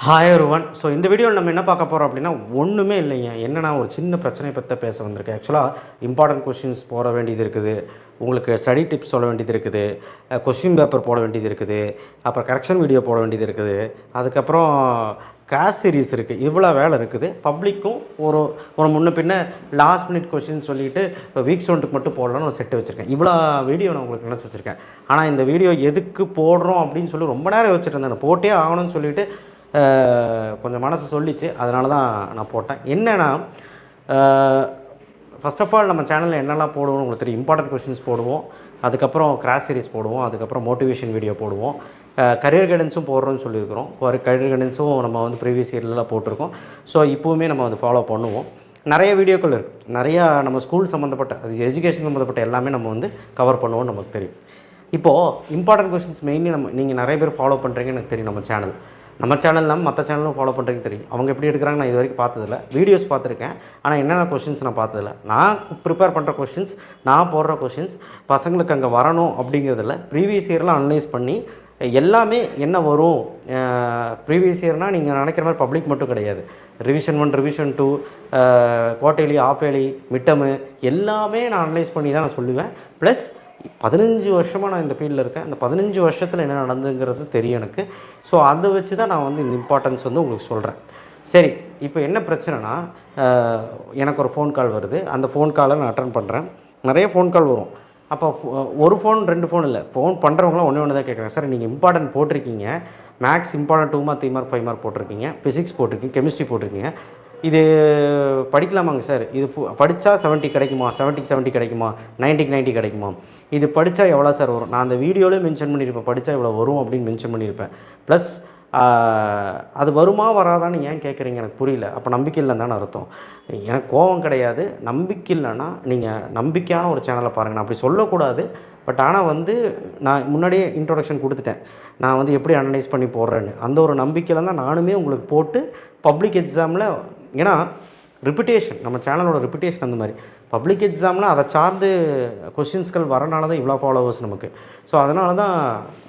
Hi everyone. So இந்த வீடியோவில் நம்ம என்ன பார்க்க போகிறோம் அப்படின்னா ஒன்றுமே இல்லைங்க. என்னென்னா ஒரு சின்ன பிரச்சனை பற்றி பேச வந்திருக்கேன். ஆக்சுவலாக இம்பார்ட்டன்ட் கொஷின்ஸ் போட வேண்டியது இருக்குது, உங்களுக்கு ஸ்டடி டிப்ஸ் சொல்ல வேண்டியது இருக்குது, கொஷின் பேப்பர் போட வேண்டியது இருக்குது, அப்புறம் கரெக்ஷன் வீடியோ போட வேண்டியது இருக்குது, அதுக்கப்புறம் கிளாஸ் சீரீஸ் இருக்குது. இவ்வளோ வேலை இருக்குது. பப்ளிக்கும் ஒரு ஒரு முன்ன பின்ன லாஸ்ட் மினிட் கொஷின் சொல்லிவிட்டு வீக்ஸ் ஒன்றுக்கு மட்டும் போடலான்னு ஒரு செட்டு வச்சுருக்கேன். இவ்வளோ வீடியோ நான் உங்களுக்கு நினச்சி வச்சுருக்கேன். ஆனால் இந்த வீடியோ எதுக்கு போடுறோம் அப்படின்னு சொல்லி ரொம்ப நேரம் வச்சுட்டு இருந்தேன். போட்டே ஆகணும்னு சொல்லிவிட்டு கொஞ்சம் மனசு சொல்லிச்சு. அதனால தான் நான் போட்டேன். என்னென்னா ஃபஸ்ட் ஆஃப் ஆல் நம்ம சேனலில் என்னெல்லாம் போடுவோம்னு உங்களுக்கு தெரியும். இம்பார்ட்டன்ட் கொஷின்ஸ் போடுவோம், அதுக்கப்புறம் கிராஸ் சீரிஸ் போடுவோம், அதுக்கப்புறம் மோட்டிவேஷன் வீடியோ போடுவோம், கரியர் கைடன்ஸும் போடுறோன்னு சொல்லியிருக்கிறோம். கரியர் கைடன்ஸும் நம்ம வந்து ப்ரீவியஸ் இயர்லாம் போட்டிருக்கோம். ஸோ இப்போவுமே நம்ம வந்து ஃபாலோ பண்ணுவோம். நிறைய வீடியோக்கள் இருக்குது. நிறையா நம்ம ஸ்கூல் சம்மந்தப்பட்ட அது எஜுகேஷன் சம்மந்தப்பட்ட எல்லாமே நம்ம வந்து கவர் பண்ணுவோம்னு நமக்கு தெரியும். இப்போது இம்பார்ட்டன்ட் கொஷின்ஸ் மெயின்லி நீங்கள் நிறைய பேர் ஃபாலோ பண்ணுறீங்கன்னு எனக்கு தெரியும். நம்ம சேனல் இல்லாமல் மற்ற சேனலும் ஃபாலோ பண்ணுறதுக்கு தெரியும். அவங்க எப்படி எடுக்கிறாங்க நான் இது வரைக்கும் பார்த்ததில்ல. வீடியோஸ் பார்த்துருக்கேன், ஆனால் என்னென்ன கொஷின்ஸ் நான் பார்த்ததில்ல. நான் ப்ரிப்பேர் பண்ணுற கொஷின்ஸ், நான் போடுற கொஷின்ஸ் பசங்களுக்கு அங்கே வரணும் அப்படிங்கிறதில்ல. ப்ரீவியஸ் இயர்லாம் அனலைஸ் பண்ணி எல்லாமே என்ன வரும். ப்ரீவியஸ் இயர்னால் நீங்கள் நினைக்கிற மாதிரி பப்ளிக் மட்டும் கிடையாது. Revision 1, revision 2, quarterly, half yearly, மிட்டமு எல்லாமே நான் அனலைஸ் பண்ணி தான் நான் சொல்லுவேன். ப்ளஸ் 15 வருஷமாக நான் இந்த ஃபீல்டில் இருக்கேன். அந்த 15 வருஷத்தில் என்ன நடந்துங்கிறது தெரியும் எனக்கு. ஸோ அதை வச்சு தான் நான் வந்து இந்த இம்பார்ட்டன்ஸ் வந்து உங்களுக்கு சொல்கிறேன். சரி, இப்போ என்ன பிரச்சனைனா, எனக்கு ஒரு ஃபோன் கால் வருது. அந்த ஃபோன் காலை நான் அட்டன் பண்ணுறேன். நிறைய ஃபோன் கால் வரும். அப்போ ஒரு ஃபோன் 2 ஃபோன் இல்லை, ஃபோன் பண்ணுறவங்களாம் ஒன்று தான் கேட்குறாங்க. சார் நீங்கள் இம்பார்ட்டன்ட் போட்டிருக்கீங்க, max important 2 mark 3 mark 5 mark போட்டிருக்கீங்க, ஃபிசிக்ஸ் போட்டிருக்கீங்க, கெமிஸ்ட்ரி போட்டிருக்கீங்க, இது படிக்கலாமாங்க சார்? இது படித்தா 70 கிடைக்குமா, 70க்கு 70 கிடைக்குமா, 90க்கு 90 கிடைக்குமா, இது படித்தா எவ்வளோ சார் வரும்? நான் அந்த வீடியோவிலே மென்ஷன் பண்ணியிருப்பேன், படித்தா இவ்வளோ வரும் அப்படின்னு மென்ஷன் பண்ணியிருப்பேன். ப்ளஸ் அது வருமா வராதான்னு ஏன் கேட்குறீங்க எனக்கு புரியல. அப்போ நம்பிக்கை இல்லைன்னு தானே அர்த்தம். எனக்கு கோபம் கிடையாது. நம்பிக்கை இல்லைன்னா நீங்கள் நம்பிக்கையான ஒரு சேனலை பாருங்கள். நான் அப்படி சொல்லக்கூடாது. பட் ஆனால் வந்து நான் முன்னாடியே இன்ட்ரோடக்ஷன் கொடுத்துட்டேன், நான் வந்து எப்படி அனலைஸ் பண்ணி போடுறேன்னு. அந்த ஒரு நம்பிக்கையில் தான் நானுமே உங்களுக்கு போட்டு பப்ளிக் எக்ஸாமில், ஏன்னா ரிப்பிட்டேஷன், நம்ம சேனலோட ரிப்பிட்டேஷன் அந்த மாதிரி பப்ளிக் எக்ஸாமில் அதை சார்ந்து கொஷின்ஸ்கள் வரனால தான் இவ்வளோ ஃபாலோவர்ஸ் நமக்கு. ஸோ அதனால தான்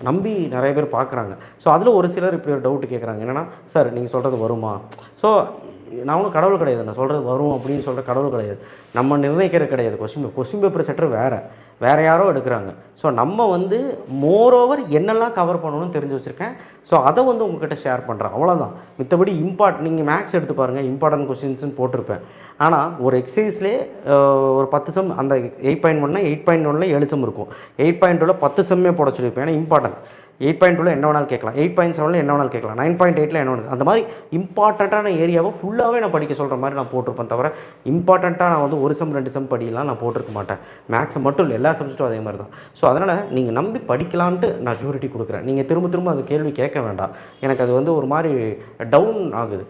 நம்பி நிறைய பேர் பார்க்குறாங்க. ஸோ அதில் ஒரு சிலர் இப்படி ஒரு டவுட்டு கேட்குறாங்க. என்னென்னா, சார் நீங்கள் சொல்கிறது வருமா? ஸோ நான் ஒன்றும் கடவுள் கிடையாது, நான் சொல்கிறது வரும் அப்படின்னு சொல்கிற கடவுள் கிடையாது. நம்ம நிர்ணயிக்கிறது கிடையாது. கொஷின் பேப்பர் செட்டர் வேறு யாரோ எடுக்கிறாங்க. ஸோ நம்ம வந்து மோரோவர் என்னெல்லாம் கவர் பண்ணணும்னு தெரிஞ்சு வச்சுருக்கேன். ஸோ அதை வந்து உங்கள்கிட்ட ஷேர் பண்ணுறேன், அவ்வளோதான். மித்தபடி நீங்கள் மேக்ஸ் எடுத்து பாருங்கள், இம்பார்ட்டன்ட் கொஷின்ஸ்னு போட்டிருப்பேன். ஆனால் ஒரு எக்ஸசைஸ்லேயே ஒரு 10 சம், அந்த 8.1னா 8.1ல 7 சம் இருக்கும். 8.2ல 10 சம்மே போட சொல்லியிருப்பேன். ஏன்னா இம்பார்ட்டன்ட். 8.2ல என்ன வேணாலும் கேட்கலாம், 8.7ல என்ன வேணாலும் கேட்கலாம், 9.8ல என்ன வேணும், அந்த மாதிரி இம்பார்ட்டண்ட்டான ஏரியாவை ஃபுல்லாகவே நான் படிக்க சொல்கிற மாதிரி நான் போட்டிருப்பேன். தவிர இம்பார்ட்டண்ட்டாக நான் வந்து 1 சம் 2 சம் படிக்கலாம் நான் போட்டிருக்க மாட்டேன். மேக்ஸ் மட்டும் இல்லை, எல்லா சப்ஜெக்ட்டும் அதே மாதிரி தான். ஸோ அதனால் நீங்கள் நம்பி படிக்கலான்ட்டு நான் ஷூரிட்டி கொடுக்குறேன். நீங்கள் திரும்ப திரும்ப அந்த கேள்வி கேட்க வேண்டாம். எனக்கு அது வந்து ஒரு மாதிரி டவுன் ஆகுது.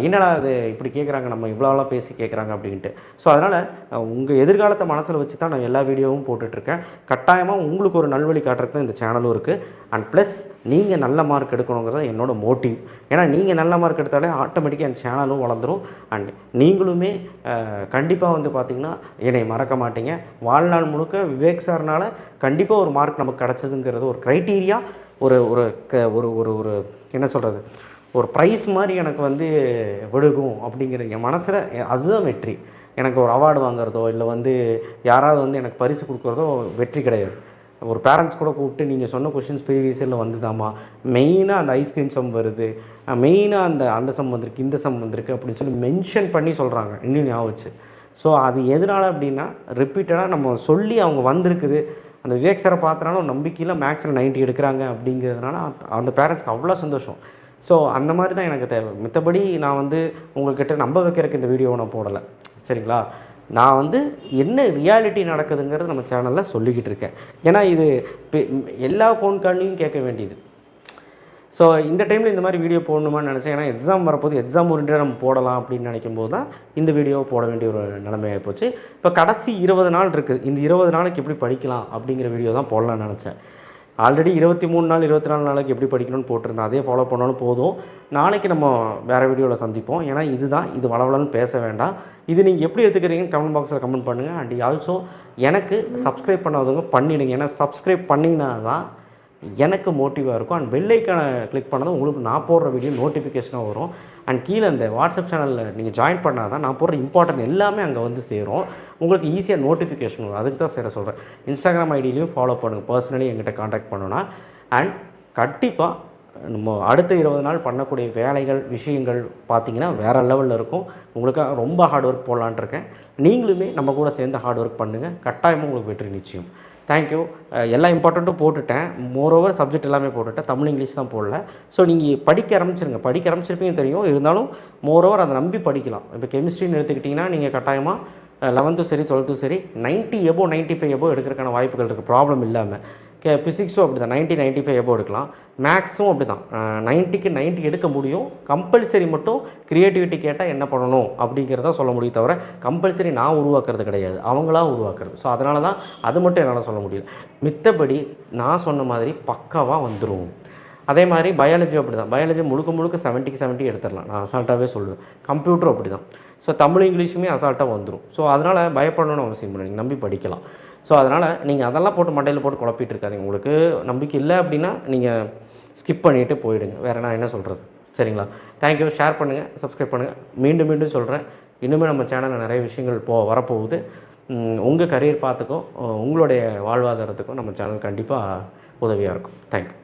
என்னடா அது இப்படி கேட்குறாங்க, நம்ம இவ்வளோலாம் பேசி கேட்குறாங்க அப்படின்ட்டு. ஸோ அதனால் உங்கள் எதிர்காலத்தை மனசில் வச்சு தான் நான் எல்லா வீடியோவும் போட்டுட்ருக்கேன். கட்டாயமாக உங்களுக்கு ஒரு நல்வழி காட்டுறதுக்கு தான் இந்த சேனலும் இருக்குது. அண்ட் ப்ளஸ் நீங்கள் நல்ல மார்க் எடுக்கணுங்கிறது என்னோடய மோட்டிவ். ஏன்னா நீங்கள் நல்ல மார்க் எடுத்தாலே ஆட்டோமேட்டிக்காக என் சேனலும் வளர்ந்துடும். அண்ட் நீங்களுமே கண்டிப்பாக வந்து பார்த்திங்கன்னா என்னை மறக்க மாட்டீங்க. வாழ்நாள் முழுக்க விவேக் சார்னால் கண்டிப்பாக ஒரு மார்க் நமக்கு கிடச்சதுங்கிறது ஒரு க்ரைட்டீரியா, ஒரு ஒரு ஒரு ஒரு ஒரு என்ன சொல்கிறது, ஒரு ப்ரைஸ் மாதிரி எனக்கு வந்து விழுகும் அப்படிங்கிற என் மனசில் அதுதான் வெற்றி. எனக்கு ஒரு அவார்டு வாங்குறதோ இல்லை வந்து யாராவது வந்து எனக்கு பரிசு கொடுக்குறதோ வெற்றி கிடையாது. ஒரு பேரண்ட்ஸ் கூட கூப்பிட்டு நீங்கள் சொன்ன கொஷின்ஸ் ப்ரீவியஸ் இயரில் வந்துதாம்மா, மெயினாக அந்த ஐஸ்கிரீம் சம் வருது, மெயினாக அந்த சம் வந்திருக்கு, இந்த சம் வந்திருக்கு அப்படின்னு சொல்லி மென்ஷன் பண்ணி சொல்கிறாங்க, இன்னும் ஞாபகம் வச்சு. ஸோ அது எதனால் அப்படின்னா ரிப்பீட்டடாக நம்ம சொல்லி அவங்க வந்திருக்குது. அந்த விவேக் சாரை பார்த்தனாலும் நம்பிக்கையில் மேக்ஸில் 90 எடுக்கிறாங்க அப்படிங்கிறதுனால அந்த பேரண்ட்ஸ்க்கு அவ்வளோ சந்தோஷம். ஸோ அந்த மாதிரி தான் எனக்கு தேவை. மற்றபடி நான் வந்து உங்கள்கிட்ட நம்ப வைக்கிறதுக்கு இந்த வீடியோவை நான் போடலை, சரிங்களா? நான் வந்து என்ன ரியாலிட்டி நடக்குதுங்கிறது நம்ம சேனலில் சொல்லிக்கிட்டு இருக்கேன். ஏன்னா இது எல்லா ஃபோன் கால்லையும் கேட்க வேண்டியது. ஸோ இந்த டைமில் இந்த மாதிரி வீடியோ போடணுமான்னு நினச்சேன். ஏன்னா எக்ஸாம் வரப்போது, எக்ஸாம் ஓரியன்டாக நம்ம போடலாம் அப்படின்னு நினைக்கும் போது தான் இந்த வீடியோவை போட வேண்டிய ஒரு நிலைமையாக போச்சு. இப்போ கடைசி 20 நாள் இருக்குது. இந்த 20 நாளைக்கு எப்படி படிக்கலாம் அப்படிங்கிற வீடியோ தான் போடலான்னு நினச்சேன். ஆல்ரெடி 23 நாள் 24 நாளைக்கு எப்படி படிக்கணும்னு போட்டிருந்தேன். அதே ஃபாலோ பண்ணாலும் போதும். நாளைக்கு நம்ம வேறு வீடியோவில் சந்திப்போம். ஏன்னா இது வளவலன்னு பேச வேண்டாம். இது நீங்கள் எப்படி எடுத்துக்கிறீங்கன்னு கமெண்ட் பாக்ஸில் கமெண்ட் பண்ணுங்கள். அண்ட் ஆல்சோ எனக்கு சப்ஸ்கிரைப் பண்ணாதவங்க பண்ணிவிடுங்க. ஏன்னா சப்ஸ்கிரைப் பண்ணிங்கன்னா தான் எனக்கு மோட்டிவாக இருக்கும். அண்ட் பெல் ஐக்கானை கிளிக் பண்ணதும் உங்களுக்கு நான் போடுற வீடியோ நோட்டிஃபிகேஷனாக வரும். அண்ட் கீழே இந்த வாட்ஸ்அப் சேனலில் நீங்கள் ஜாயின் பண்ணால் தான் நான் போடுற இம்பார்ட்டன்ட் எல்லாமே அங்கே வந்து சேரும். உங்களுக்கு ஈஸியாக நோட்டிஃபிகேஷன் வரும். அதுக்கு தான் சேர சொல்கிறேன். இன்ஸ்டாகிராம் ஐடியிலையும் ஃபாலோ பண்ணுங்கள். பர்சனலி எங்கிட்ட காண்டாக்ட் பண்ணணுன்னா. அண்ட் கண்டிப்பாக நம்ம அடுத்த 20 நாள் பண்ணக்கூடிய வேலைகள் விஷயங்கள் பார்த்திங்கன்னா வேறு லெவலில் இருக்கும். உங்களுக்காக ரொம்ப ஹார்ட் ஒர்க் போடலான் இருக்கேன். நீங்களுமே நம்ம கூட சேர்ந்து ஹார்ட் ஒர்க் பண்ணுங்கள். கட்டாயமாக உங்களுக்கு வெற்றி நிச்சயம். தேங்க்யூ. எல்லா இம்பார்ட்டண்ட்டும் போட்டுட்டேன். மோரோவர் சப்ஜெக்ட் எல்லாமே போட்டுட்டேன். தமிழ் இங்கிலீஷ் தான் போடல. ஸோ நீங்கள் படிக்க ஆரம்பிச்சிருங்க. படிக்க ஆரம்பிச்சிருப்பீங்க தெரியும். இருந்தாலும் மோரோவர் அதை நம்பி படிக்கலாம். இப்போ கெமிஸ்ட்ரின்னு எடுத்துக்கிட்டிங்கன்னா நீங்கள் கட்டாயமாக 11th சரி 12th சரி 90 எபோ 95 எபோ எடுக்கிறதுக்கான வாய்ப்புகள் இருக்குது. ப்ராப்ளம் இல்லாமல். ஃபிசிக்ஸும் அப்படி தான் 90 95 எபோ எடுக்கலாம். மேக்ஸும் அப்படி தான் 90க்கு 90 எடுக்க முடியும். கம்பல்சரி மட்டும் க்ரியேட்டிவிட்டி கேட்டால் என்ன பண்ணணும் அப்படிங்கிறத சொல்ல முடியும். தவிர கம்பல்சரி நான் உருவாக்குறது கிடையாது, அவங்களா உருவாக்குறது. ஸோ அதனால தான் அது மட்டும் என்னால் சொல்ல முடியல. மித்தபடி நான் சொன்ன மாதிரி பக்காவாக வந்துடும். அதே மாதிரி பயாலஜி அப்படி தான். பயாலஜி முழுக்க 70க்கு 70 எடுத்துடலாம். நான் அசால்ட்டாகவே சொல்லுவேன். கம்ப்யூட்டரும் அப்படி தான். ஸோ தமிழ் இங்கிலீஷுமே அசால்ட்டாக வந்துடும். ஸோ அதனால் பயப்படணும்னு அவசியம் இல்லை. நீங்கள் நம்பி படிக்கலாம். ஸோ அதனால் நீங்கள் அதெல்லாம் போட்டு மண்டையில் போட்டு குழப்பிட்டு இருக்காதீங்க. உங்களுக்கு நம்பிக்கை இல்லை அப்படின்னா நீங்கள் ஸ்கிப் பண்ணிவிட்டு போயிடுங்க. வேறு நான் என்ன சொல்கிறது? சரிங்களா? தேங்க்யூ. ஷேர் பண்ணுங்கள், சப்ஸ்கிரைப் பண்ணுங்கள். மீண்டும் சொல்கிறேன், இன்னுமே நம்ம சேனலில் நிறைய விஷயங்கள் வரப்போகுது. உங்கள் கரியர் பார்த்துக்கும் உங்களுடைய வாழ்வாதாரத்துக்கும் நம்ம சேனல் கண்டிப்பாக உதவியாக இருக்கும். தேங்க்யூ.